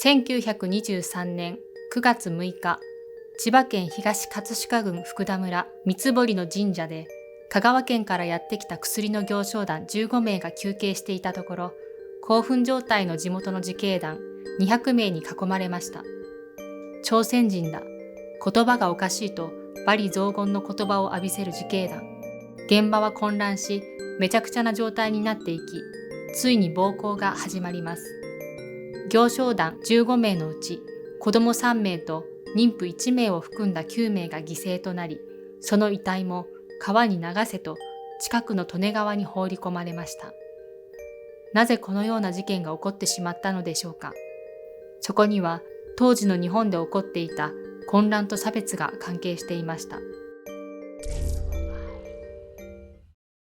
1923年9月6日、千葉県東葛飾郡福田村三堀の神社で、香川県からやってきた薬の行商団15名が休憩していたところ、興奮状態の地元の自警団200名に囲まれました。朝鮮人だ。言葉がおかしいと、罵詈雑言の言葉を浴びせる自警団。現場は混乱し、めちゃくちゃな状態になっていき、ついに暴行が始まります。行商団15名のうち、子供3名と妊婦1名を含んだ9名が犠牲となり、その遺体も川に流せと近くの利根川に放り込まれました。なぜこのような事件が起こってしまったのでしょうか。そこには当時の日本で起こっていた混乱と差別が関係していました。